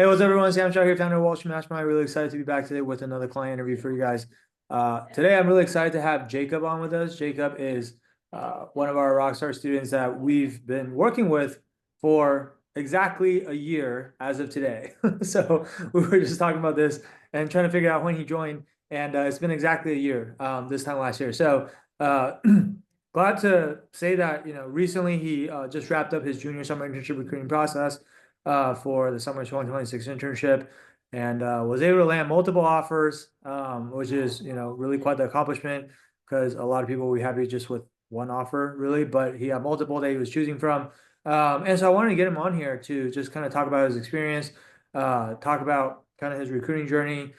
Hey, what's up, everyone? Sam Shaw here, founder of Wall Street Mastermind. Really excited to be back today with another client interview for you guys. Today, I'm really excited to have Jacob on with us. Jacob is one of our Rockstar students that we've been working with for exactly a year as of today. So we were just talking about this and trying to figure out when he joined, and it's been exactly a year this time last year. So uh, glad to say that recently he just wrapped up his junior summer internship recruiting process for the summer 2026 internship and was able to land multiple offers, which is, really quite the accomplishment because a lot of people will be happy just with one offer, really, but he had multiple that he was choosing from. And so I wanted to get him on here to just kind of talk about his experience, talk about kind of his recruiting journey,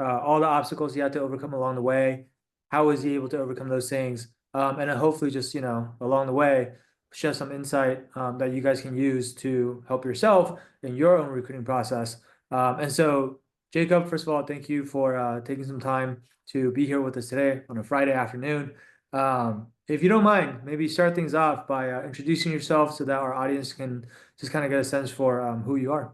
all the obstacles he had to overcome along the way. How was he able to overcome those things? And then hopefully just, along the way, share some insight that you guys can use to help yourself in your own recruiting process. And so, Jacob, first of all, thank you for taking some time to be here with us today on a Friday afternoon. If you don't mind, maybe start things off by introducing yourself so that our audience can just kind of get a sense for who you are.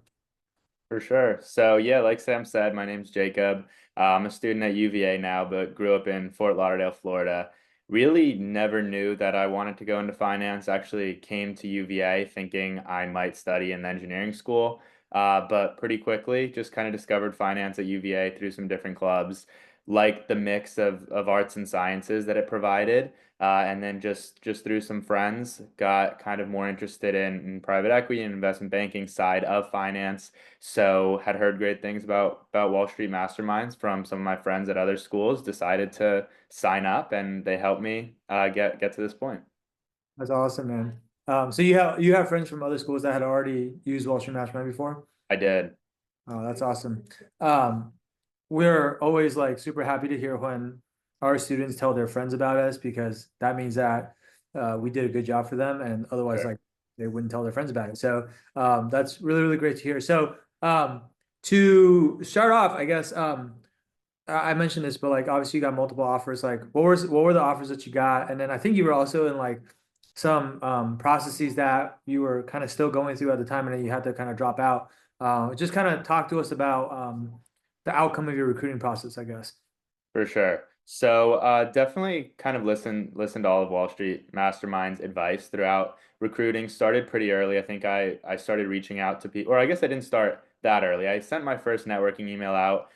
For sure. So yeah, like Sam said, my name's Jacob. I'm a student at UVA now, but grew up in Fort Lauderdale, Florida. Really never knew that I wanted to go into finance. Actually came to UVA thinking I might study in engineering school, but pretty quickly just kind of discovered finance at UVA through some different clubs, like the mix of arts and sciences that it provided. And then just through some friends, got kind of more interested in private equity and investment banking side of finance. So had heard great things about Wall Street Masterminds from some of my friends at other schools. Decided to sign up, and they helped me get to this point. That's awesome, man. So you have friends from other schools that had already used Wall Street Mastermind before? I did. Oh, that's awesome. Um, we're always like super happy to hear when our students tell their friends about us because that means that we did a good job for them, and otherwise, Sure. like they wouldn't tell their friends about it. So that's really, really great to hear. So to start off, I guess I mentioned this, but like obviously you got multiple offers. Like what were the offers that you got? And then I think you were also in like some processes that you were kind of still going through at the time, and then you had to kind of drop out. Just kind of talk to us about the outcome of your recruiting process, I guess. For sure. So definitely kind of listen to all of Wall Street Mastermind's advice throughout recruiting. Started pretty early. I think I started reaching out to people, or I guess I didn't start that early. I sent my first networking email out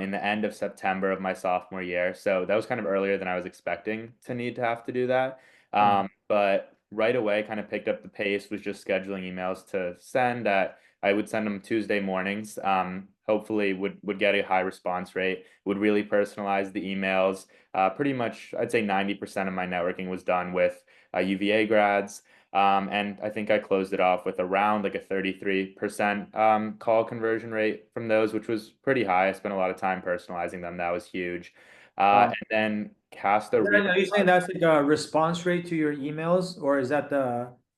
in the end of September of my sophomore year. So that was kind of earlier than I was expecting to need to have to do that. Yeah. But right away, kind of picked up the pace, was just scheduling emails to send that I would send them Tuesday mornings. Hopefully would get a high response rate, would really personalize the emails. Pretty much, I'd say 90% of my networking was done with UVA grads. And I think I closed it off with around like a 33% call conversion rate from those, which was pretty high. I spent a lot of time personalizing them. That was huge. Wow. And then cast a And then really are you saying that's like a response rate to your emails, or is that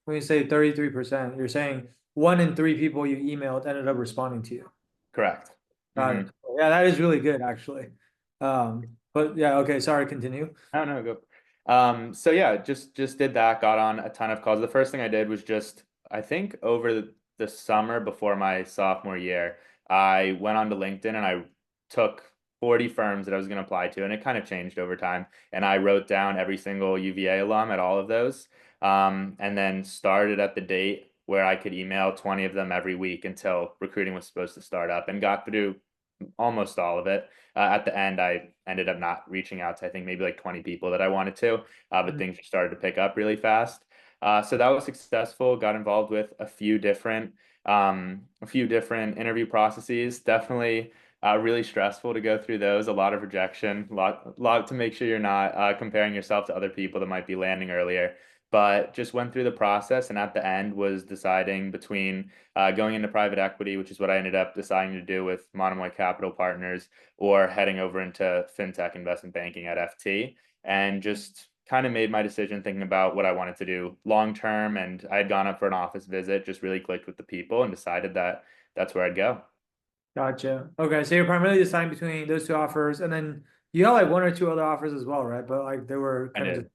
when you say 33%, you're saying one in three people you emailed ended up responding to you? correct. Got it. Yeah, that is really good actually. But yeah, okay, sorry, continue. No, no, go. So yeah, just did that, got on a ton of calls. The first thing I did was just, I think over the summer before my sophomore year, I went onto LinkedIn and I took 40 firms that I was going to apply to, and it kind of changed over time. And I wrote down every single UVA alum at all of those, and then started at the date where I could email 20 of them every week until recruiting was supposed to start up, and got through almost all of it. At the end, I ended up not reaching out to, I think, maybe like 20 people that I wanted to, but things just started to pick up really fast. So that was successful. Got involved with a few different interview processes. Definitely really stressful to go through those. A lot of rejection, lot to make sure you're not comparing yourself to other people that might be landing earlier. But just went through the process, and at the end was deciding between going into private equity, which is what I ended up deciding to do with Monomoy Capital Partners, or heading over into fintech investment banking at FT, and just kind of made my decision thinking about what I wanted to do long term. And I had gone up for an office visit, just really clicked with the people, and decided that that's where I'd go. Gotcha. Okay, so you're primarily deciding between those two offers, and then you got like one or two other offers as well, right? But like they were I kind of did. just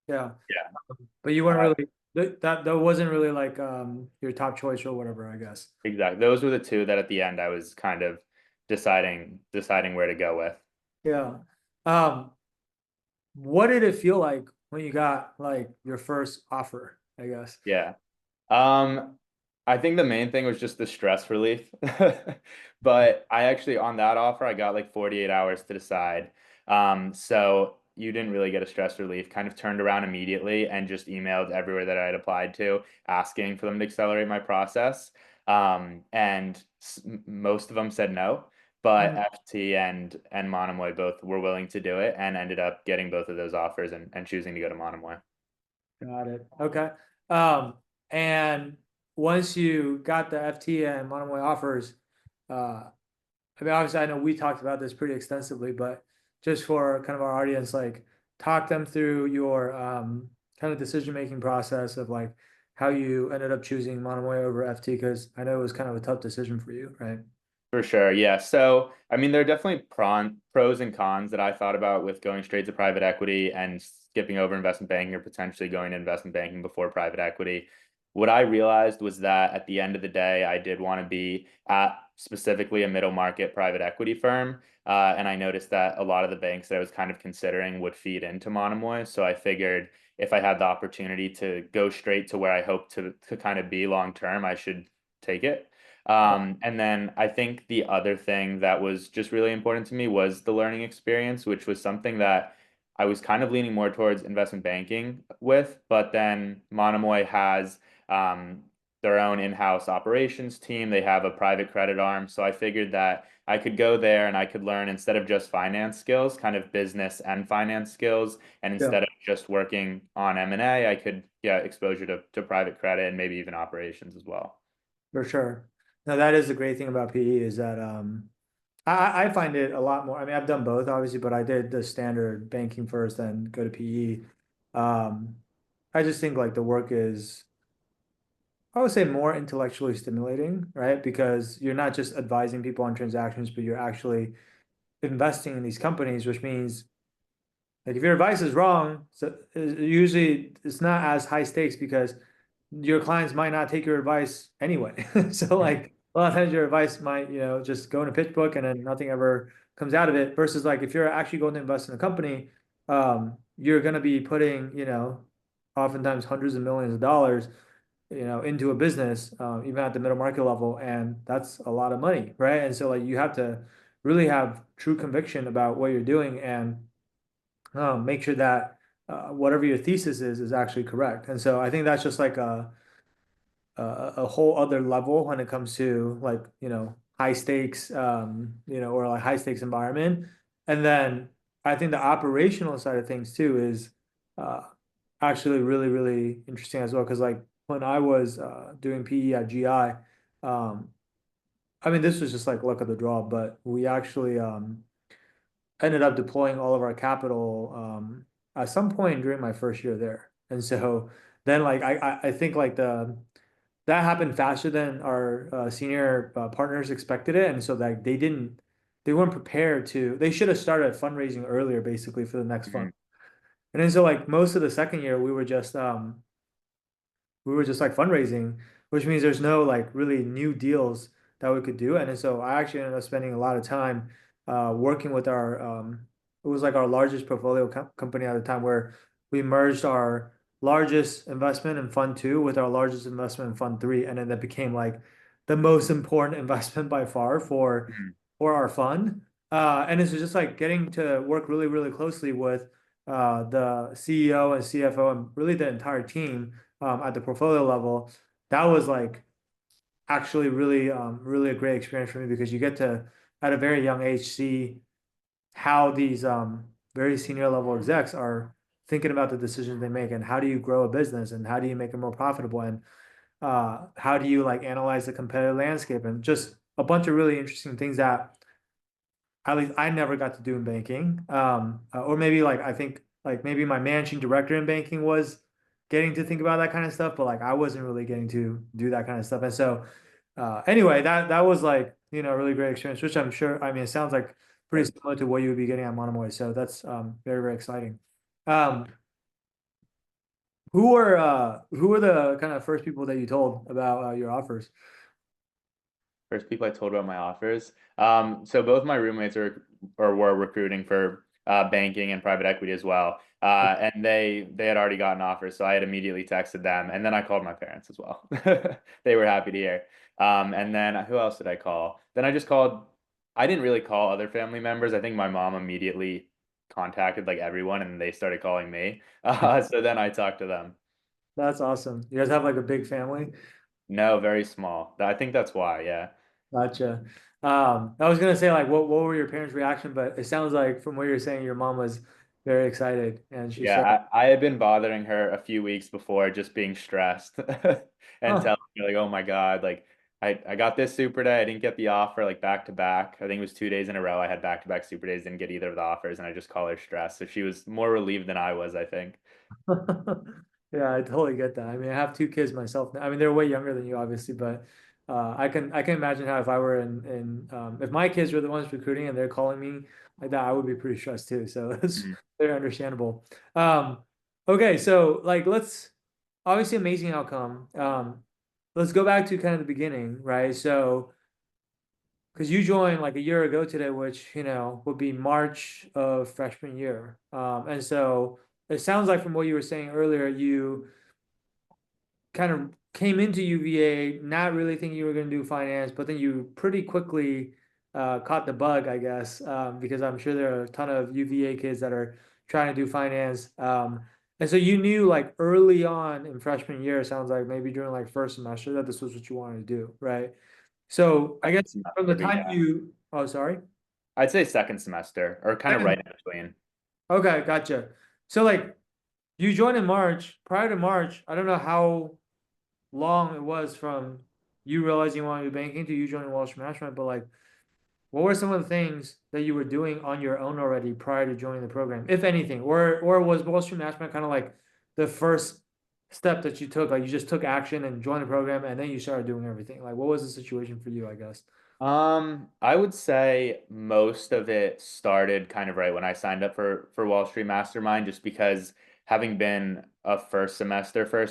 yeah, Yeah. but you weren't Uh, really. That wasn't really like your top choice or whatever, I guess. Exactly. Those were the two that at the end I was kind of deciding where to go with. Yeah. Um, what did it feel like when you got like your first offer, I guess? Yeah. Um, I think the main thing was just the stress relief. But I actually on that offer I got like 48 hours to decide. So you didn't really get a stress relief. Kind of turned around immediately and just emailed everywhere that I had applied to, asking for them to accelerate my process. And most of them said no, but Mm, FT and Monomoy both were willing to do it and ended up getting both of those offers and choosing to go to Monomoy. got it. Okay. Um, and once you got the FT and Monomoy offers, I mean, obviously, I know we talked about this pretty extensively, but just for kind of our audience, like talk them through your kind of decision-making process of like how you ended up choosing Monomoy over FT, because I know it was kind of a tough decision for you, right? For sure, yeah. So, I mean, there are definitely pros and cons that I thought about with going straight to private equity and skipping over investment banking or potentially going to investment banking before private equity. What I realized was that at the end of the day, I did want to be at specifically a middle market private equity firm. And I noticed that a lot of the banks that I was kind of considering would feed into Monomoy. So I figured if I had the opportunity to go straight to where I hope to kind of be long term, I should take it. And then I think the other thing that was just really important to me was the learning experience, which was something that I was kind of leaning more towards investment banking with, but then Monomoy has um, their own in-house operations team. They have a private credit arm. So I figured that I could go there and I could learn instead of just finance skills, kind of business and finance skills. And Yeah, instead of just working on M&A, I could get exposure to private credit and maybe even operations as well. for sure. Now that is the great thing about PE is that I find it a lot more. I mean, I've done both obviously, but I did the standard banking first, then go to PE. Um, I just think like the work is, I would say, more intellectually stimulating, right? Because you're not just advising people on transactions, but you're actually investing in these companies, which means like if your advice is wrong, so usually it's not as high stakes because your clients might not take your advice anyway. So like a lot of times your advice might, just go in a pitch book and then nothing ever comes out of it. Versus like if you're actually going to invest in a company, you're going to be putting, oftentimes hundreds of millions of dollars, into a business, even at the middle market level, and that's a lot of money, right? And so like you have to really have true conviction about what you're doing and make sure that whatever your thesis is actually correct. And so I think that's just like a whole other level when it comes to like, high stakes, or like high stakes environment. And then I think the operational side of things too is uh, actually really, really interesting as well. Because like when I was doing PE at GI, I mean, this was just like luck of the draw, but we actually ended up deploying all of our capital at some point during my first year there. And so then like I think like the that happened faster than our senior partners expected it, and so like they weren't prepared to. They should have started fundraising earlier, basically for the next fund. Mhm. And then so like most of the second year, we were just like fundraising, which means there's no like really new deals that we could do. And then so I actually ended up spending a lot of time working with our it was like our largest portfolio company at the time where we merged our largest investment in fund two with our largest investment in fund three. And then that became like the most important investment by far Mhm. for our fund. And it's just like getting to work really, really closely with the CEO and CFO and really the entire team at the portfolio level. That was like actually really, really a great experience for me because you get to, at a very young age, see how these very senior level execs are thinking about the decisions they make and how do you grow a business and how do you make it more profitable and how do you like analyze the competitive landscape and just a bunch of really interesting things that at least I never got to do in banking. Or maybe like I think like maybe my managing director in banking was getting to think about that kind of stuff, but like I wasn't really getting to do that kind of stuff. And so anyway, that was like, a really great experience, which I'm sure, I mean, it sounds like pretty similar to what you would be getting at Monomoy. So that's very, very exciting. Um, who were the kind of first people that you told about your offers? First people I told about my offers. So both my roommates are or were recruiting for banking and private equity as well. And they had already gotten offers, so I had immediately texted them, and then I called my parents as well. They were happy to hear. And then who else did I call? Then I just called. I didn't really call other family members. I think my mom immediately contacted like everyone, and they started calling me. So then I talked to them. That's awesome. You guys have like a big family? No, very small. I think that's why. Yeah. Gotcha. I was gonna say like what were your parents' reaction, but it sounds like from what you're saying, your mom was very excited and she said, Yeah, I had been bothering her a few weeks before, just being stressed and "Huh." telling her like, "Oh my God, like I got this super day. I didn't get the offer like back to back. I think it was 2 days in a row. I had back to back super days, didn't get either of the offers, and I just call her stressed. So she was more relieved than I was, I think. Yeah, I totally get that. I mean, I have two kids myself. I mean, they're way younger than you, obviously, but I can imagine how if I were if my kids were the ones recruiting and they're calling me like that, I would be pretty stressed too. So it's Mhm. very understandable. Um, okay, so like let's obviously amazing outcome. Let's go back to kind of the beginning, right? So because you joined like a year ago today, which would be March of freshman year. And so it sounds like from what you were saying earlier, you kind of came into UVA not really thinking you were going to do finance, but then you pretty quickly caught the bug, I guess, because I'm sure there are a ton of UVA kids that are trying to do finance. And so you knew like early on in freshman year, it sounds like maybe during like first semester that this was what you wanted to do, right? So I guess from the Semester, but time yeah, oh, sorry. I'd say second semester or kind of right Second. in between. Okay, gotcha. So like you joined in March. Prior to March, I don't know how long it was from you realizing you wanted to do banking to you joining Wall Street Management, but like, what were some of the things that you were doing on your own already prior to joining the program, if anything, or was Wall Street Management kind of like the first step that you took, like you just took action and joined the program and then you started doing everything? Like, what was the situation for you, I guess? I would say most of it started kind of right when I signed up for Wall Street Mastermind, just because having been a first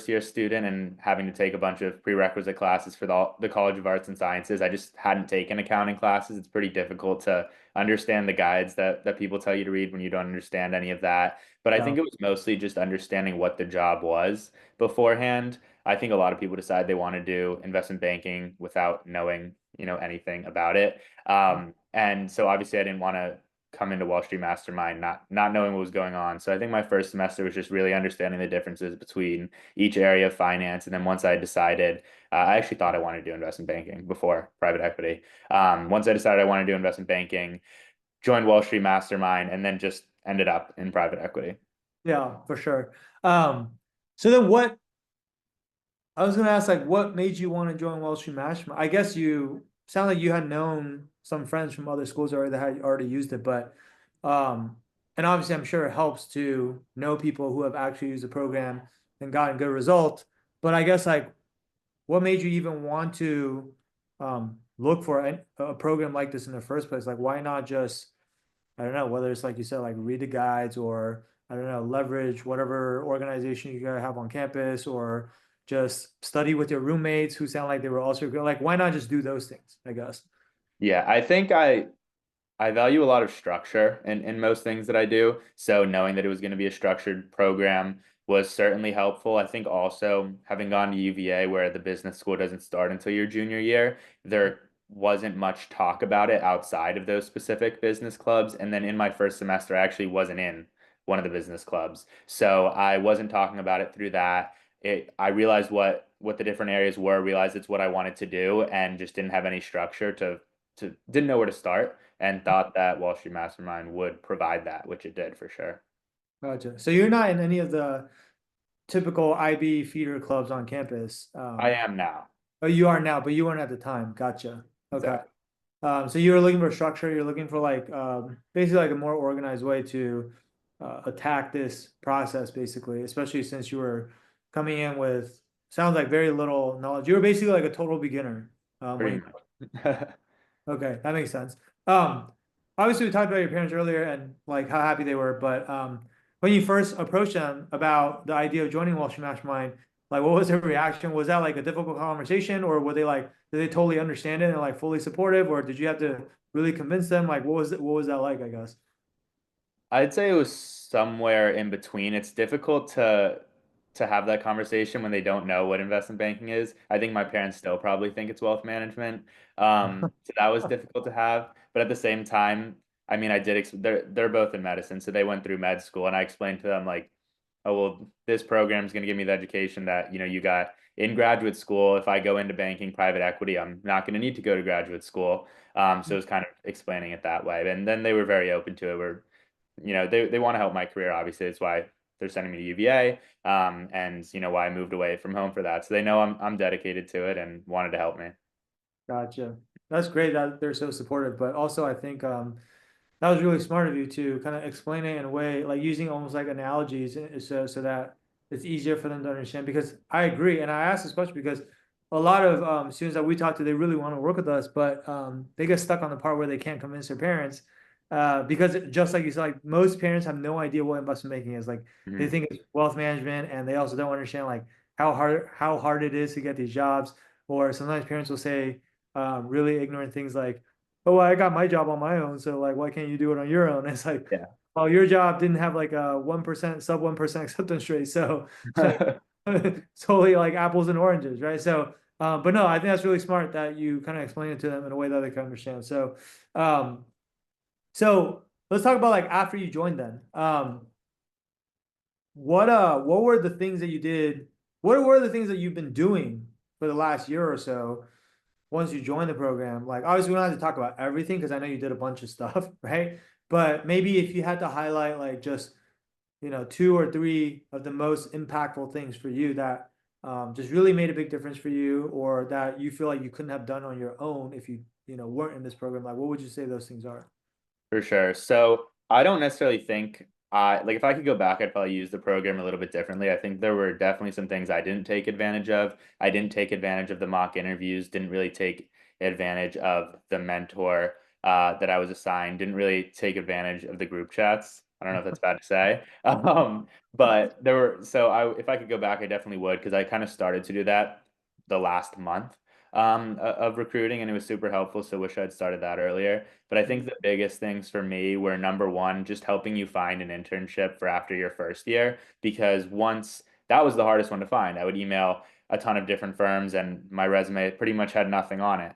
year student and having to take a bunch of prerequisite classes for the College of Arts and Sciences, I just hadn't taken accounting classes. It's pretty difficult to understand the guides that people tell you to read when you don't understand any of that. But I Yeah. think it was mostly just understanding what the job was beforehand. I think a lot of people decide they want to do investment banking without knowing anything about it. And so obviously I didn't want to come into Wall Street Mastermind not knowing what was going on. So I think my first semester was just really understanding the differences between each area of finance. And then once I decided, I actually thought I wanted to do investment banking before private equity. Once I decided I wanted to do investment banking, joined Wall Street Mastermind, and then just ended up in private equity. Yeah, for sure. Um, so then what I was gonna ask, like, what made you want to join Wall Street Management? I guess you sound like you had known some friends from other schools already that had already used it, but um, and obviously I'm sure it helps to know people who have actually used the program and gotten good results. But I guess like, what made you even want to look for a program like this in the first place? Like, why not just I don't know, whether it's like you said, like read the guides or I don't know, leverage whatever organization you gotta have on campus or just study with your roommates who sound like they were also good. Like, why not just do those things, I guess? Yeah, I think I value a lot of structure in most things that I do. So knowing that it was going to be a structured program was certainly helpful. I think also having gone to UVA where the business school doesn't start until your junior year, there wasn't much talk about it outside of those specific business clubs. And then in my first semester, I actually wasn't in one of the business clubs. So I wasn't talking about it through that. I realized what the different areas were, realized it's what I wanted to do, and just didn't have any structure to didn't know where to start and thought that Wall Street Mastermind would provide that, which it did for sure. Gotcha. So you're not in any of the typical IB feeder clubs on campus. I am now. Oh, you are now, but you weren't at the time. Gotcha. Okay. Exactly. So you were looking for structure, you're looking for like basically like a more organized way to attack this process, basically, especially since you were coming in with sounds like very little knowledge. You were basically like a total beginner when Pretty you much. okay, that makes sense. Um, Obviously we talked about your parents earlier and like how happy they were, but when you first approached them about the idea of joining Wall Street Mastermind, like what was their reaction? Was that like a difficult conversation, or were they like, did they totally understand it and like fully supportive, or did you have to really convince them? Like, what was that like, I guess? I'd say it was somewhere in between. It's difficult to have that conversation when they don't know what investment banking is. I think my parents still probably think it's wealth management. So that was difficult to have. But at the same time, I mean, they're both in medicine, so they went through med school, and I explained to them like, oh well, this program is going to give me the education that you got in graduate school. If I go into banking, private equity, I'm not going to need to go to graduate school. So it was kind of explaining it that way, and then they were very open to it. We're they want to help my career. Obviously, it's why they're sending me to UVA, and why I moved away from home for that. So they know I'm dedicated to it and wanted to help me. Gotcha. That's great that they're so supportive, but also I think that was really smart of you to kind of explain it in a way like using almost like analogies so that it's easier for them to understand. Because I agree, and I asked this question because a lot of students that we talk to, they really want to work with us, but they get stuck on the part where they can't convince their parents because just like you said, like most parents have no idea what investment banking is. Like they Mhm. think it's wealth management, and they also don't understand like how hard it is to get these jobs. Or sometimes parents will say really ignorant things like, "Oh, well, I got my job on my own, so like, why can't you do it on your own?" It's like, Yeah. well, your job didn't have like a 1%, sub 1% acceptance rate, so totally like apples and oranges, right? So, but no, I think that's really smart that you kind of explain it to them in a way that they can understand. Um, so let's talk about like after you joined then. What were the things that you did? What were the things that you've been doing for the last year or so once you join the program? Like, obviously, we don't have to talk about everything because I know you did a bunch of stuff, right? But maybe if you had to highlight like just, two or three of the most impactful things for you that just really made a big difference for you, or that you feel like you couldn't have done on your own if you weren't in this program, like what would you say those things are? For sure. So I don't necessarily think I like if I could go back, I'd probably use the program a little bit differently. I think there were definitely some things I didn't take advantage of. I didn't take advantage of the mock interviews, didn't really take advantage of the mentor that I was assigned, didn't really take advantage of the group chats. I don't know if that's bad to say. But there were so I if I could go back, I definitely would because I kind of started to do that the last month of recruiting, and it was super helpful. So wish I'd started that earlier. But I think the biggest things for me were number one, just helping you find an internship for after your first year, because once that was the hardest one to find. I would email a ton of different firms, and my resume pretty much had nothing on it.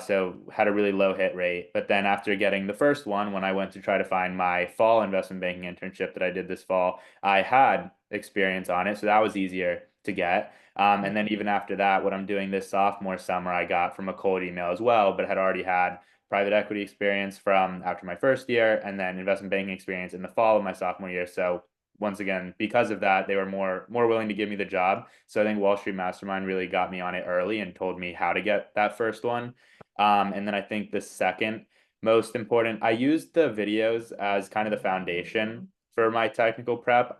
So had a really low hit rate. But then after getting the first one, when I went to try to find my fall investment banking internship that I did this fall, I had experience on it. So that was easier to get. And then even after that, what I'm doing this sophomore summer, I got from a cold email as well, but had already had private equity experience from after my first year, and then investment banking experience in the fall of my sophomore year. So once again, because of that, they were more willing to give me the job. So I think Wall Street Mastermind really got me on it early and told me how to get that first one. And then I think the second most important, I used the videos as kind of the foundation for my technical prep.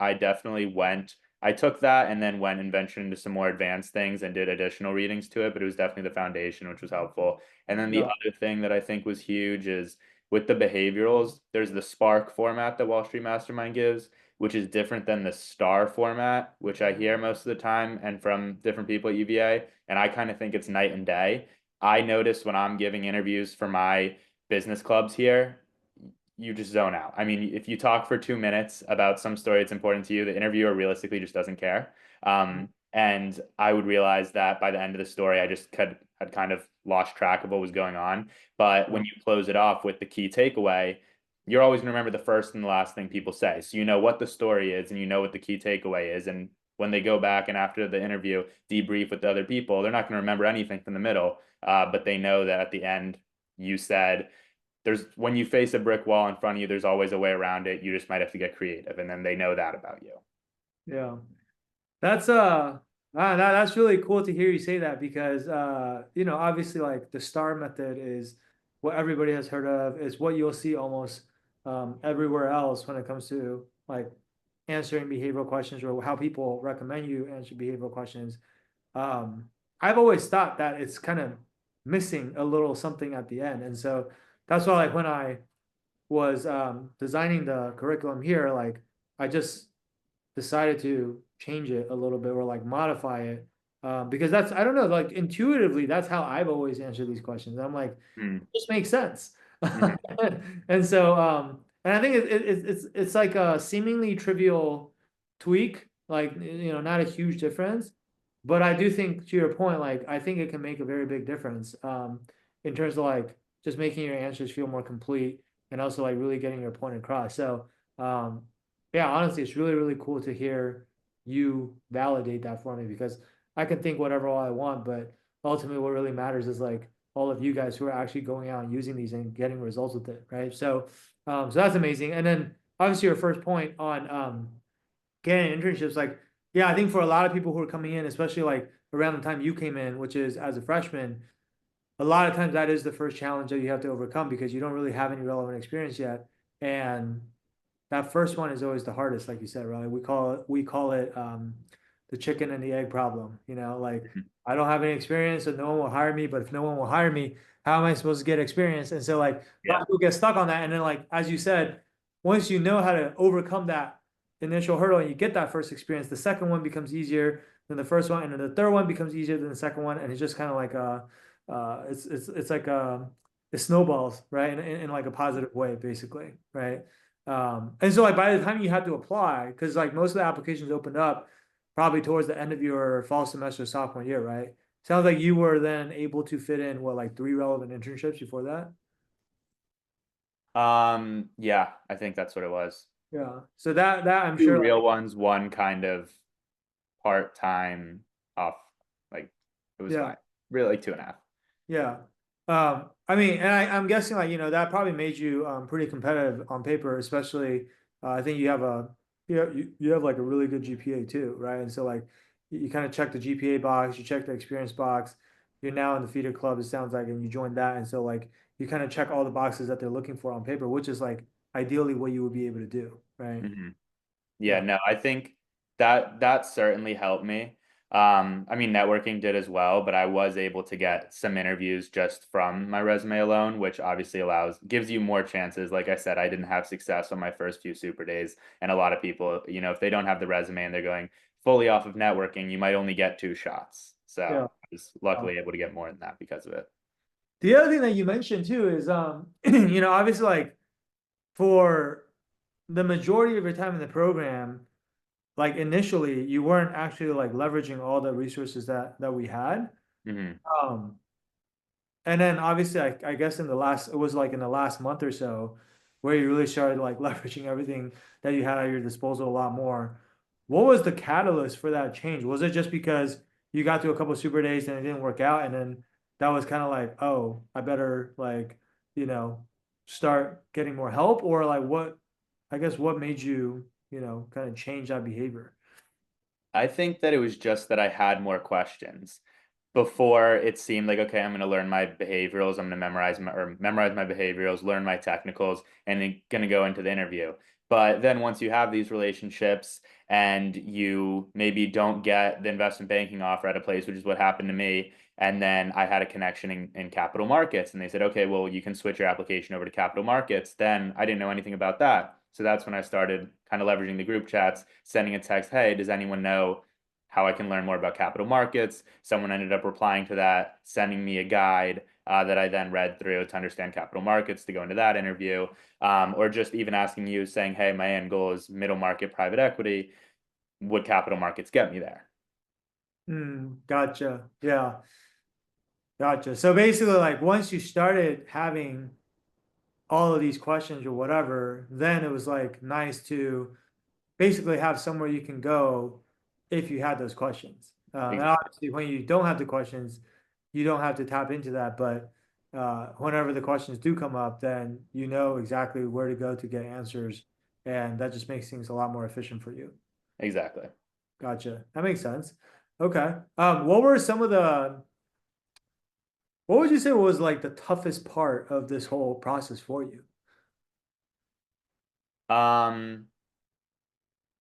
I took that and then went and ventured into some more advanced things and did additional readings to it, but it was definitely the foundation, which was helpful. And then the Yeah. other thing that I think was huge is with the behaviorals, there's the Spark format that Wall Street Mastermind gives, which is different than the STAR format, which I hear most of the time and from different people at UVA. And I kind of think it's night and day. I notice when I'm giving interviews for my business clubs here, you just zone out. I mean, if you talk for 2 minutes about some story that's important to you, the interviewer realistically just doesn't care. And I would realize that by the end of the story, I just had kind of lost track of what was going on. But when you close it off with the key takeaway, you're always going to remember the first and the last thing people say. So you know what the story is and you know what the key takeaway is. And when they go back and after the interview debrief with the other people, they're not going to remember anything from the middle. But they know that at the end, you said, there's when you face a brick wall in front of you, there's always a way around it. You just might have to get creative, and then they know that about you. Yeah. That's that's really cool to hear you say that because obviously like the STAR method is what everybody has heard of. It's what you'll see almost everywhere else when it comes to like answering behavioral questions or how people recommend you answer behavioral questions. I've always thought that it's kind of missing a little something at the end. And so that's why like when I was designing the curriculum here, like I just decided to change it a little bit or like modify it. Because that's, I don't know, like intuitively, that's how I've always answered these questions. I'm like, Mm, just makes sense. mhm. And so, and I think it's like a seemingly trivial tweak, like, not a huge difference. But I do think, to your point, like, I think it can make a very big difference, in terms of like just making your answers feel more complete and also like really getting your point across. So, um, yeah, honestly, it's really, really cool to hear you validate that for me because I can think whatever all I want, but ultimately what really matters is like all of you guys who are actually going out and using these and getting results with it, right? So, so that's amazing. And then obviously your first point on getting internships, like, yeah, I think for a lot of people who are coming in, especially like around the time you came in, which is as a freshman, a lot of times that is the first challenge that you have to overcome because you don't really have any relevant experience yet. And that first one is always the hardest, like you said, right? We call it the chicken and the egg problem. Like I don't have any experience, so no one will hire me. But if no one will hire me, how am I supposed to get experience? And so like a lot Yeah. of people get stuck on that. And then like as you said, once you know how to overcome that initial hurdle and you get that first experience, the second one becomes easier than the first one, and then the third one becomes easier than the second one, and it's just kind of like it's like it snowballs, right? In like a positive way, basically, right? And so like by the time you had to apply, because like most of the applications opened up probably towards the end of your fall semester sophomore year, right? Sounds like you were then able to fit in what, like three relevant internships before that? Yeah, I think that's what it was. Yeah. So that I'm Two sure like real ones, one kind of part-time off, like it was yeah, fine. Really like two and a half. yeah. I mean, and I'm guessing like, that probably made you pretty competitive on paper, especially I think you have like a really good GPA too, right? And so like you kind of check the GPA box, you check the experience box, you're now in the feeder club, it sounds like, and you joined that. And so like you kind of check all the boxes that they're looking for on paper, which is like ideally what you would be able to do, right? Mhm. Yeah, Yeah. no, I think that certainly helped me. I mean, networking did as well, but I was able to get some interviews just from my resume alone, which obviously gives you more chances. Like I said, I didn't have success on my first few super days, and a lot of people, if they don't have the resume and they're going fully off of networking, you might only get two shots. So Yeah. I was luckily able to get more than that because of it. The other thing that you mentioned too is obviously like for the majority of your time in the program, like initially you weren't actually like leveraging all the resources that we had. Hmm. Um, and then obviously I guess it was like in the last month or so where you really started like leveraging everything that you had at your disposal a lot more. What was the catalyst for that change? Was it just because you got to a couple of super days and it didn't work out, and then that was kind of like, oh, I better like, you know, start getting more help, or like I guess what made you, kind of change that behavior? I think that it was just that I had more questions. Before it seemed like, okay, I'm going to learn my behaviorals, I'm going to memorize my behaviorals, learn my technicals, and then going to go into the interview. But then once you have these relationships and you maybe don't get the investment banking offer at a place, which is what happened to me, and then I had a connection in capital markets, and they said, okay, well, you can switch your application over to capital markets. Then I didn't know anything about that. So that's when I started kind of leveraging the group chats, sending a text, hey, does anyone know how I can learn more about capital markets? Someone ended up replying to that, sending me a guide that I then read through to understand capital markets to go into that interview, or just even asking you, saying, hey, my end goal is middle market private equity. Would capital markets get me there? Gotcha. Yeah, gotcha. So basically, like once you started having all of these questions or whatever, then it was like nice to basically have somewhere you can go if you had those questions. And Exactly. obviously, when you don't have the questions, you don't have to tap into that. But whenever the questions do come up, then you know exactly where to go to get answers, and that just makes things a lot more efficient for you. Exactly. Gotcha. That makes sense. Okay. What were some of what would you say was like the toughest part of this whole process for you? Um,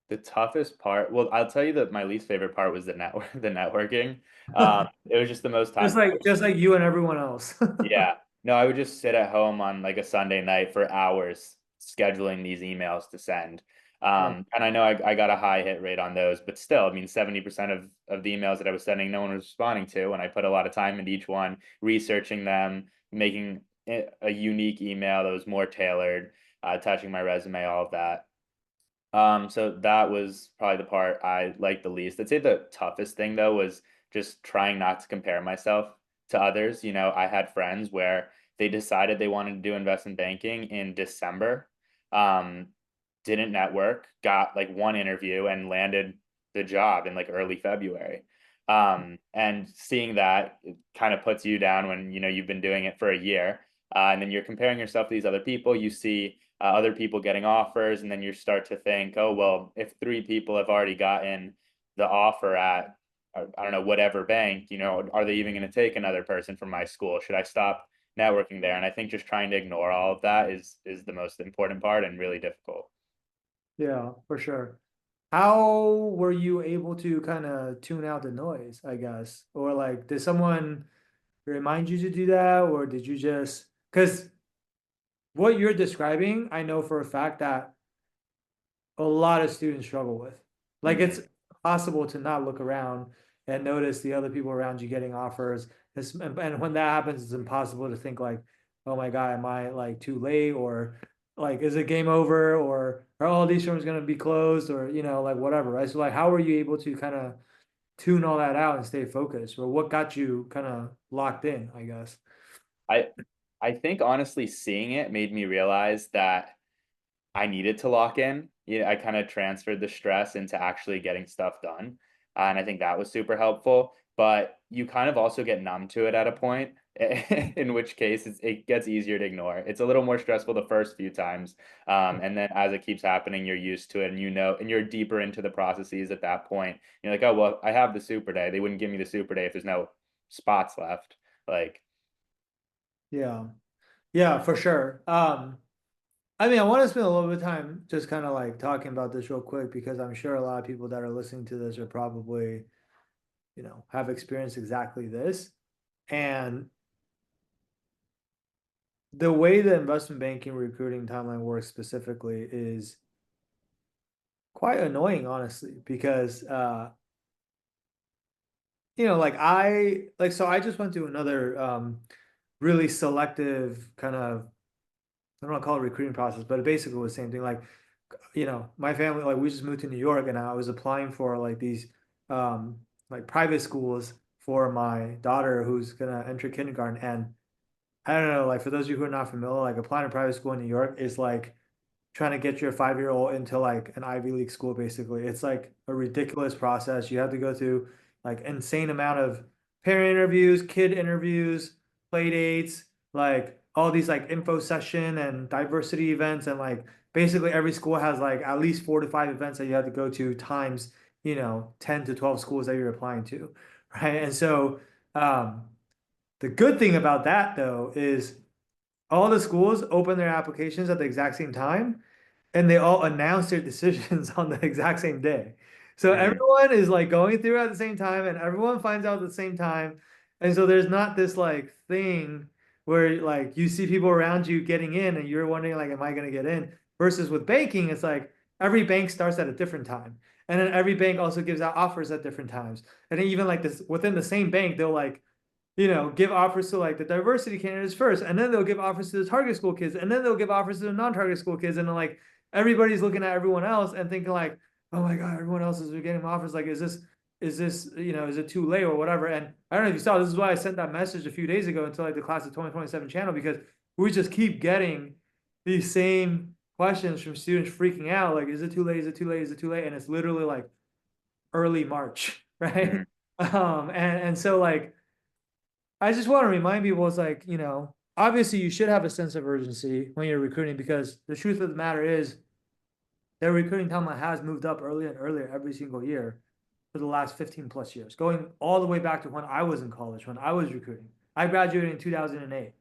the toughest part, well, I'll tell you that my least favorite part was the network, the networking. It was just the most time. Just like you and everyone else. Yeah. No, I would just sit at home on like a Sunday night for hours scheduling these emails to send. Right. And I know I got a high hit rate on those, but still, I mean, 70% of the emails that I was sending, no one was responding to. And I put a lot of time into each one, researching them, making a unique email that was more tailored, attaching my resume, all of that. So that was probably the part I liked the least. I'd say the toughest thing though was just trying not to compare myself to others. You know, I had friends where they decided they wanted to do investment banking in December, um, didn't network, got like one interview and landed the job in like early February. And seeing that it kind of puts you down when you know you've been doing it for a year, and then you're comparing yourself to these other people. You see other people getting offers, and then you start to think, oh, well, if three people have already gotten the offer at, I don't know, whatever bank, you know, are they even going to take another person from my school? Should I stop networking there? And I think just trying to ignore all of that is the most important part and really difficult. Yeah, for sure. How were you able to kind of tune out the noise, I guess? Or like, did someone remind you to do that? Or did you just, because what you're describing, I know for a fact that a lot of students struggle with. Like Mhm. it's possible to not look around and notice the other people around you getting offers. And when that happens, it's impossible to think like, oh my God, am I like too late? Or like, is it game over? Or are all these firms going to be closed? Or, you know, like whatever, right? So like, how were you able to kind of tune all that out and stay focused? Or what got you kind of locked in, I guess? I I think honestly seeing it made me realize that I needed to lock in. Yeah, I kind of transferred the stress into actually getting stuff done. And I think that was super helpful. But you kind of also get numb to it at a point, in which case it gets easier to ignore. It's a little more stressful the first few times. And then as it keeps happening, you're used to it and you know, and you're deeper into the processes at that point. You're like, oh, well, I have the super day. They wouldn't give me the super day if there's no spots left. Like, Yeah. Yeah, for sure. I mean, I want to spend a little bit of time just kind of like talking about this real quick because I'm sure a lot of people that are listening to this are probably, you know, have experienced exactly this. And the way the investment banking recruiting timeline works specifically is quite annoying, honestly, because you know, like so I just went through another really selective kind of I don't want to call it recruiting process, but it basically was the same thing. Like, you know, my family, like we just moved to New York and I was applying for like these like private schools for my daughter who's gonna enter kindergarten. And I don't know, like for those of you who are not familiar, like applying to private school in New York is like trying to get your 5 year old into like an Ivy League school, basically. It's like a ridiculous process. You have to go through like insane amount of parent interviews, kid interviews, play dates, like all these like info session and diversity events. And like basically every school has like at least 4 to 5 events that you have to go to times, you know, 10 to 12 schools that you're applying to. Right. And so the good thing about that though is all the schools open their applications at the exact same time and they all announce their decisions on the exact same day. So mhm, everyone is like going through at the same time and everyone finds out at the same time. And so there's not this like thing where like you see people around you getting in and you're wondering like, am I going to get in? Versus with banking, it's like every bank starts at a different time. And then every bank also gives out offers at different times. And then even like this within the same bank, they'll like you know, give offers to like the diversity candidates first, and then they'll give offers to the target school kids, and then they'll give offers to the non-target school kids, and then like everybody's looking at everyone else and thinking like, oh my God, everyone else is getting offers. Like, is this, you know, is it too late or whatever? And I don't know if you saw, this is why I sent that message a few days ago into like the class of 2027 channel, because we just keep getting these same questions from students freaking out. Like, is it too late? Is it too late? Is it too late? And it's literally like early March, right? mhm. And so like I just want to remind people it's like, you know, obviously you should have a sense of urgency when you're recruiting because the truth of the matter is their recruiting timeline has moved up earlier and earlier every single year for the last 15 plus years, going all the way back to when I was in college, when I was recruiting. I graduated in 2008,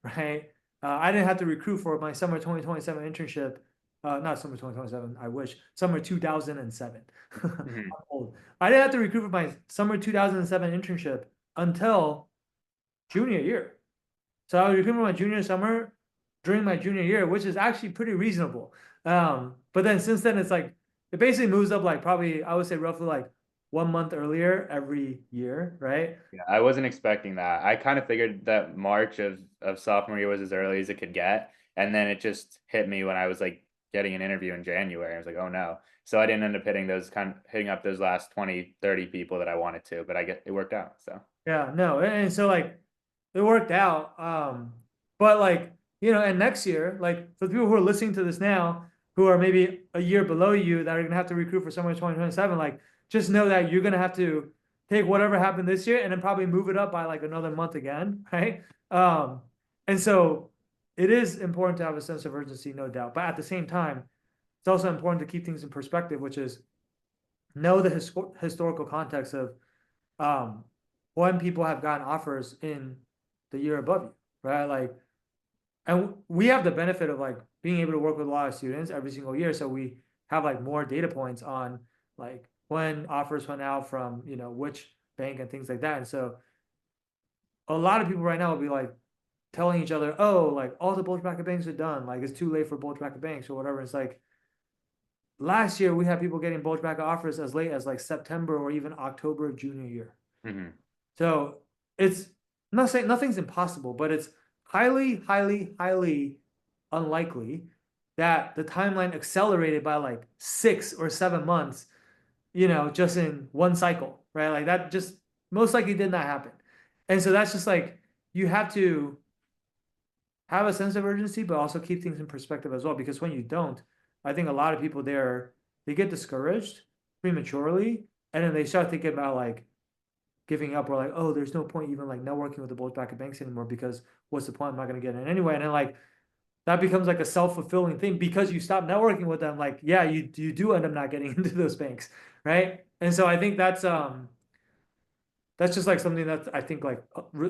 right? I didn't have to recruit for my summer 2027 internship. Not summer 2027, I wish. Summer 2007. I'm Mhm. old. I didn't have to recruit for my summer 2007 internship until junior year. So I was recruiting my junior summer during my junior year, which is actually pretty reasonable. But then since then it's like it basically moves up like probably I would say roughly like 1 month earlier every year, right? Yeah, I wasn't expecting that. I kind of figured that March of sophomore year was as early as it could get, and then it just hit me when I was like getting an interview in January. I was like, "Oh no." So I didn't end up hitting up those last 20, 30 people that I wanted to, but I get it worked out. So, Yeah, no, and so like it worked out. But like, and next year, like for the people who are listening to this now, who are maybe a year below you that are gonna have to recruit for somewhere in 2027, like just know that you're gonna have to take whatever happened this year and then probably move it up by like another month again, right? And so it is important to have a sense of urgency, no doubt. But at the same time, it's also important to keep things in perspective, which is know the historical context of um when people have gotten offers in the year above you, right? Like, and we have the benefit of like being able to work with a lot of students every single year, so we have like more data points on like when offers went out from which bank and things like that. And so a lot of people right now will be like telling each other, oh, like all the bulge bracket banks are done, like it's too late for bulge bracket banks or whatever. It's like last year we had people getting bulge bracket offers as late as like September or even October of junior year. mhm. So it's I'm not saying nothing's impossible, but it's highly, highly, highly unlikely that the timeline accelerated by like 6 or 7 months, just in one cycle, right? Like that just most likely did not happen. And so that's just like you have to have a sense of urgency, but also keep things in perspective as well. Because when you don't, I think a lot of people they get discouraged prematurely, and then they start thinking about like giving up or like, oh, there's no point even like networking with the bulge bracket banks anymore because what's the point? I'm not gonna get in anyway. And then like that becomes like a self-fulfilling thing because you stop networking with them. Like, yeah, you do end up not getting into those banks, right? And so I think that's just like something that I think like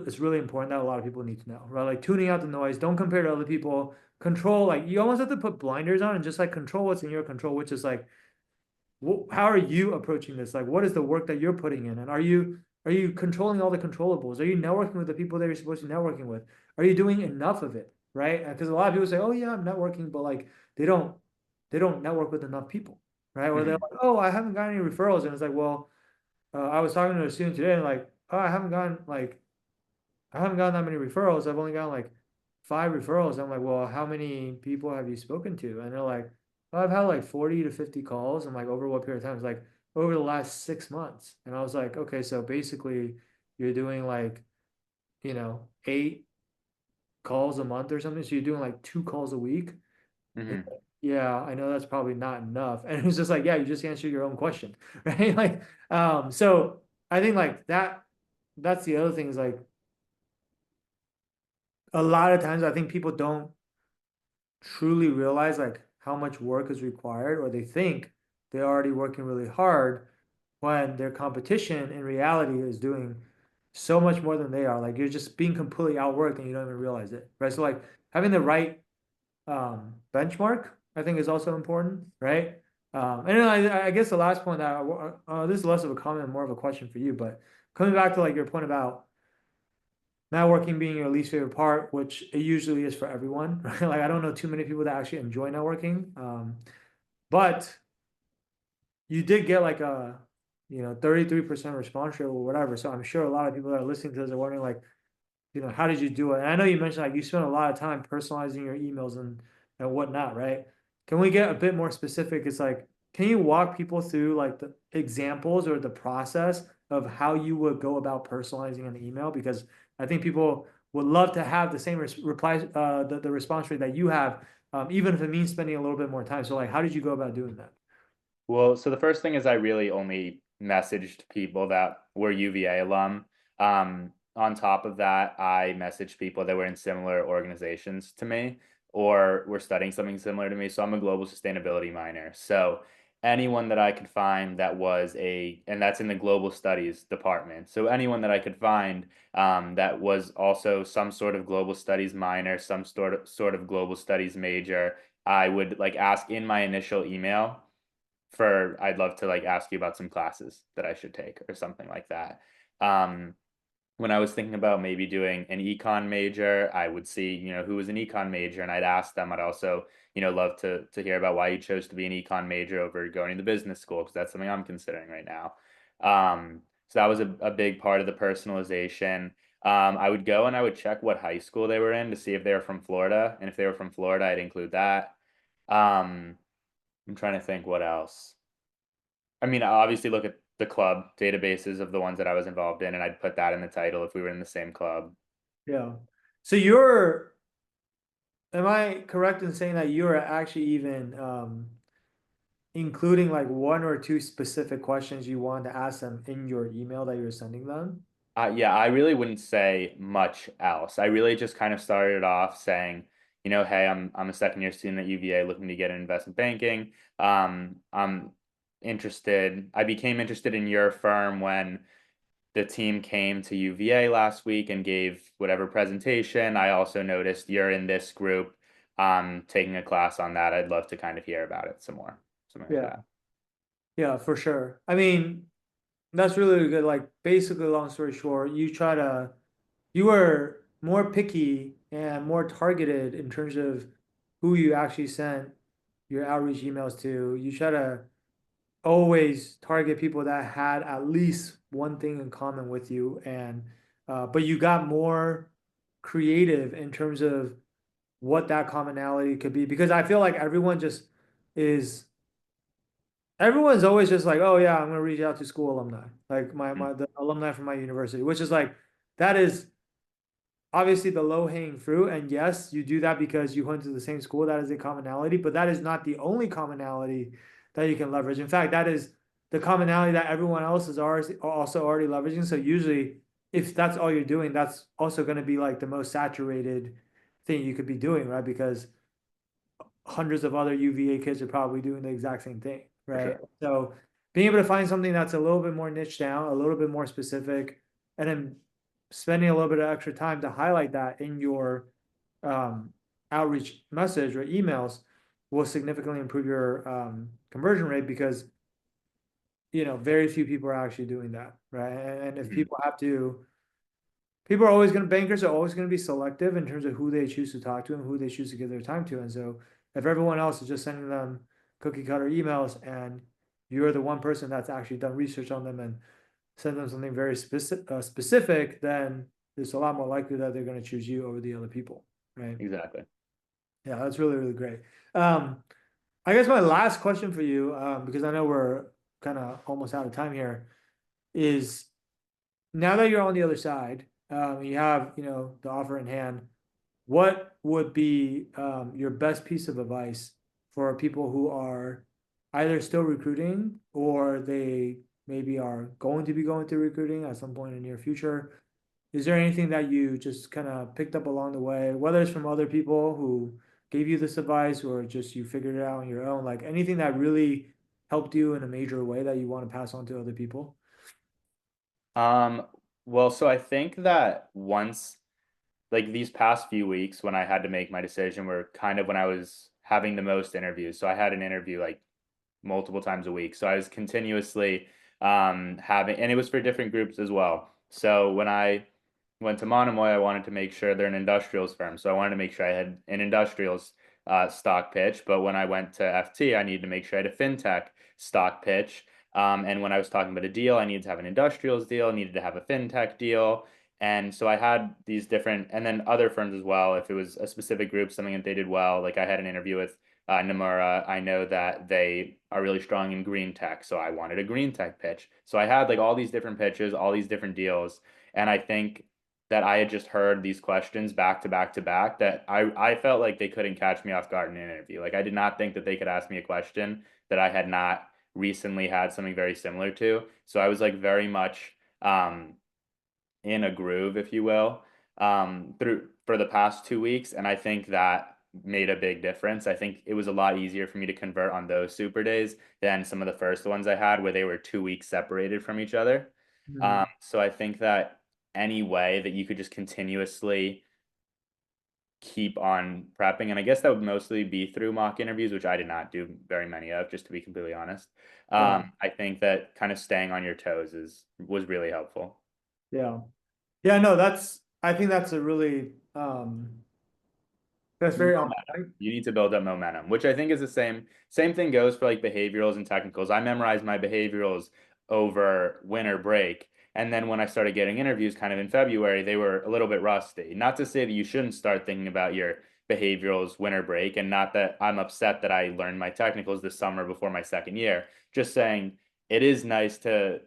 is really important that a lot of people need to know, right? Like tuning out the noise, don't compare to other people, control, like you almost have to put blinders on and just like control what's in your control, which is like how are you approaching this? Like, what is the work that you're putting in? And are you controlling all the controllables? Are you networking with the people that you're supposed to be networking with? Are you doing enough of it? Right? Because a lot of people say, "Oh yeah, I'm networking," but like they don't network with enough people, right? Or they're Mhm. like, "Oh, I haven't got any referrals," and it's like, well, I was talking to a student today, and like, oh, I haven't gotten that many referrals. I've only gotten like 5 referrals. I'm like, well, how many people have you spoken to? And they're like, oh, I've had like 40 to 50 calls. I'm like, over what period of time? It's like over the last 6 months. And I was like, okay, so basically you're doing like, 8 calls a month or something. So you're doing like 2 calls a week. And Mhm. yeah, I know that's probably not enough. And it was just like, yeah, you just answered your own question, right? Like, so I think like that's the other thing is like a lot of times I think people don't truly realize like how much work is required, or they think they're already working really hard when their competition in reality is doing so much more than they are. Like you're just being completely outworked and you don't even realize it, right? So like having the right benchmark, I think is also important, right? And then I guess the last point that this is less of a comment, more of a question for you, but coming back to like your point about networking being your least favorite part, which it usually is for everyone, right? Like I don't know too many people that actually enjoy networking. But you did get like a 33% response rate or whatever. So I'm sure a lot of people that are listening to this are wondering like, how did you do it? And I know you mentioned like you spent a lot of time personalizing your emails and whatnot, right? Can we get a bit more specific? It's like, can you walk people through like the examples or the process of how you would go about personalizing an email? Because I think people would love to have the same replies, the response rate that you have, even if it means spending a little bit more time. So like, how did you go about doing that? Well, so the first thing is I really only messaged people that were UVA alum. On top of that, I messaged people that were in similar organizations to me or were studying something similar to me. So I'm a global sustainability minor. So anyone that I could find that was and that's in the global studies department. So anyone that I could find that was also some sort of global studies minor, some sort of global studies major, I would like ask in my initial email for I'd love to like ask you about some classes that I should take or something like that. Um, when I was thinking about maybe doing an econ major, I would see, who was an econ major and I'd ask them. I'd also, love to hear about why you chose to be an econ major over going to the business school, because that's something I'm considering right now. So that was a big part of the personalization. I would go and I would check what high school they were in to see if they were from Florida, and if they were from Florida, I'd include that. Um, I'm trying to think what else. I mean, I obviously look at the club databases of the ones that I was involved in, and I'd put that in the title if we were in the same club. Yeah. So am I correct in saying that you're actually even including like one or two specific questions you wanted to ask them in your email that you're sending them? Yeah, I really wouldn't say much else. I really just kind of started off saying, hey, I'm a second year student at UVA looking to get into investment banking. I'm interested. I became interested in your firm when the team came to UVA last week and gave whatever presentation. I also noticed you're in this group, taking a class on that. I'd love to kind of hear about it some more, something like Yeah. that. Yeah, for sure. I mean, that's really good. Like basically, long story short, you were more picky and more targeted in terms of who you actually sent your outreach emails to. You try to always target people that had at least one thing in common with you, and but you got more creative in terms of what that commonality could be, because I feel like is everyone's always just like, oh yeah, I'm gonna reach out to school alumni, like Mm, the alumni from my university, which is like that is obviously the low hanging fruit. And yes, you do that because you went to the same school. That is a commonality, but that is not the only commonality that you can leverage. In fact, that is the commonality that everyone else is also already leveraging. So usually, if that's all you're doing, that's also going to be like the most saturated thing you could be doing, right? Because hundreds of other UVA kids are probably doing the exact same thing, for right? sure. So being able to find something that's a little bit more niche down, a little bit more specific, and then spending a little bit of extra time to highlight that in your um, outreach message or emails will significantly improve your conversion rate, because very few people are actually doing that, right? And if Mhm. people are always going to bankers are always going to be selective in terms of who they choose to talk to and who they choose to give their time to. And so if everyone else is just sending them cookie cutter emails, and you're the one person that's actually done research on them and send them something very specific, then it's a lot more likely that they're going to choose you over the other people, right? Exactly. Yeah, that's really, really great. Um, I guess my last question for you, because I know we're kind of almost out of time here, is now that you're on the other side, you have, the offer in hand, what would be your best piece of advice for people who are either still recruiting, or they maybe are going to be going through recruiting at some point in the near future? Is there anything that you just kind of picked up along the way, whether it's from other people who gave you this advice or just you figured it out on your own, like anything that really helped you in a major way that you want to pass on to other people? Um, well, so I think that once, like these past few weeks when I had to make my decision were kind of when I was having the most interviews. So I had an interview like multiple times a week. So I was continuously having, and it was for different groups as well. So when I went to Monomoy, I wanted to make sure they're an industrials firm. So I wanted to make sure I had an industrials stock pitch. But when I went to FT, I needed to make sure I had a fintech stock pitch. And when I was talking about a deal, I needed to have an industrials deal, needed to have a fintech deal. And so I had these different, and then other firms as well. If it was a specific group, something that they did well, like I had an interview with Nomura. I know that they are really strong in green tech, so I wanted a green tech pitch. So I had like all these different pitches, all these different deals, and I think that I had just heard these questions back to back to back that I felt like they couldn't catch me off guard in an interview. Like I did not think that they could ask me a question that I had not recently had something very similar to. So I was like very much in a groove, if you will, through for the past 2 weeks, and I think that made a big difference. I think it was a lot easier for me to convert on those super days than some of the first ones I had where they were 2 weeks separated from each other. Mhm. So I think that any way that you could just continuously keep on prepping, and I guess that would mostly be through mock interviews, which I did not do very many of, just to be completely honest. Yeah, I think that kind of staying on your toes is was really helpful. yeah. Yeah, no, I think that's a really That's very on Momentum. point. You need to build up momentum, which I think is the same thing goes for like behaviorals and technicals. I memorized my behaviorals over winter break. And then when I started getting interviews kind of in February, they were a little bit rusty. Not to say that you shouldn't start thinking about your behaviorals winter break, and not that I'm upset that I learned my technicals this summer before my second year. Just saying it is nice to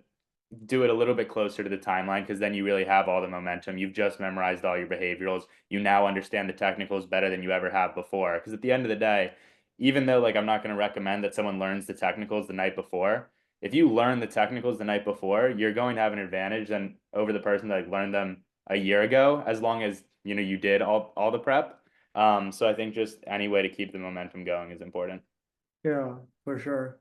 do it a little bit closer to the timeline, because then you really have all the momentum. You've just memorized all your behaviorals. You now understand the technicals better than you ever have before. Because at the end of the day, even though like I'm not going to recommend that someone learns the technicals the night before, if you learn the technicals the night before, you're going to have an advantage than over the person that like, learned them a year ago, as long as you know you did all the prep. So I think just any way to keep the momentum going is important. Yeah, for sure.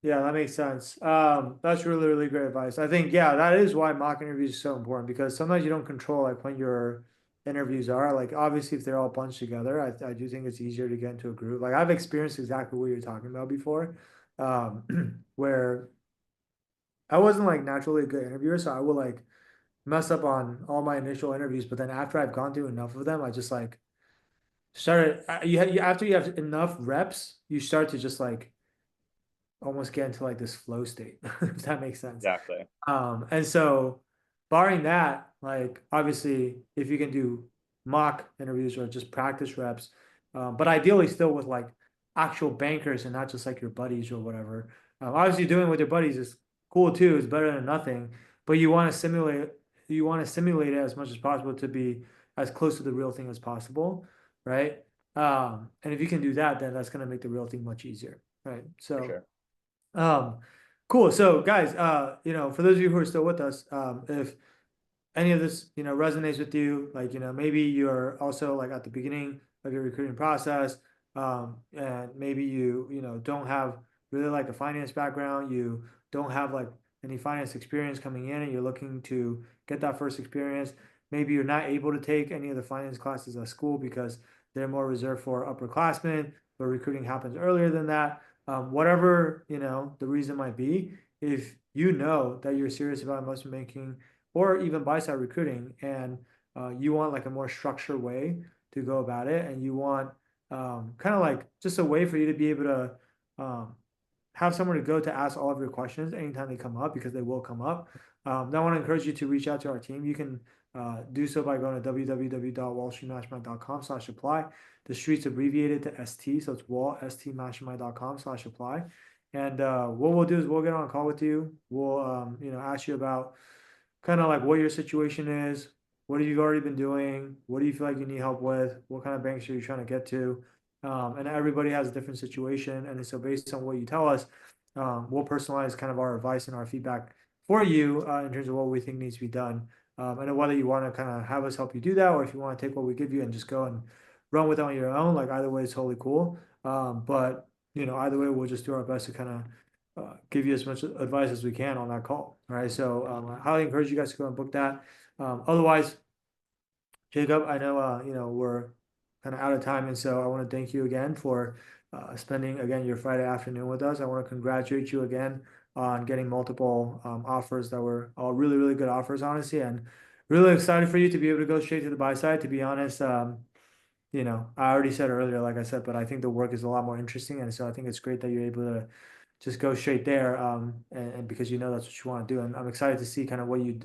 Yeah, that makes sense. That's really, really great advice. I think, yeah, that is why mock interviews is so important, because sometimes you don't control like when your interviews are. Like obviously if they're all bunched together, I do think it's easier to get into a group. Like I've experienced exactly what you're talking about before, where I wasn't like naturally a good interviewer, so I would like mess up on all my initial interviews, but then after I've gone through enough of them, I just like started, after you have enough reps, you start to just like almost get into like this flow state, if that makes sense. Exactly. And so barring that, like obviously if you can do mock interviews or just practice reps, but ideally still with like actual bankers and not just like your buddies or whatever. Obviously doing it with your buddies is cool too, it's better than nothing, but you want to simulate it as much as possible to be as close to the real thing as possible, right? And if you can do that, then that's going to make the real thing much easier, right? For So sure. um, cool. So guys, for those of you who are still with us, if any of this, resonates with you, like, maybe you're also like at the beginning of your recruiting process, and maybe you don't have really like a finance background, you don't have like any finance experience coming in and you're looking to get that first experience. Maybe you're not able to take any of the finance classes at school because they're more reserved for upperclassmen, but recruiting happens earlier than that. Whatever, the reason might be, if you know that you're serious about investment banking or even buy side recruiting, and you want like a more structured way to go about it, and you want kind of like just a way for you to be able to um, have somewhere to go to ask all of your questions anytime they come up, because they will come up. I want to encourage you to reach out to our team. You can do so by going to www.wallstreetmastermind.com/apply. The street's abbreviated to ST, so it's stmastermind.com/apply. And what we'll do is we'll get on a call with you. We'll ask you about kind of like what your situation is, what have you already been doing, what do you feel like you need help with, what kind of banks are you trying to get to, and everybody has a different situation, and so based on what you tell us, we'll personalize kind of our advice and our feedback for you in terms of what we think needs to be done, and whether you want to kind of have us help you do that, or if you want to take what we give you and just go and run with it on your own, like either way is totally cool. But either way, we'll just do our best to kind of give you as much advice as we can on that call. All right. So I highly encourage you guys to go and book that. Otherwise, Jacob, I know we're kind of out of time, and so I want to thank you again for spending again your Friday afternoon with us. I want to congratulate you again on getting multiple offers that were all really, really good offers, honestly, and really excited for you to be able to go straight to the buy side. To be honest, I already said earlier, like I said, but I think the work is a lot more interesting, and so I think it's great that you're able to just go straight there, and because that's what you want to do, and I'm excited to see kind of what you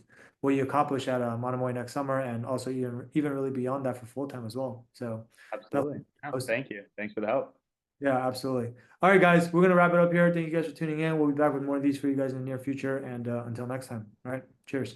accomplish at Monomoy next summer, and also even really beyond that for full time as well. So Absolutely. definitely, Oh, thank you. Thanks for the help. yeah, absolutely. All right, guys, we're gonna wrap it up here. Thank you guys for tuning in. We'll be back with more of these for you guys in the near future, and until next time. All right, cheers.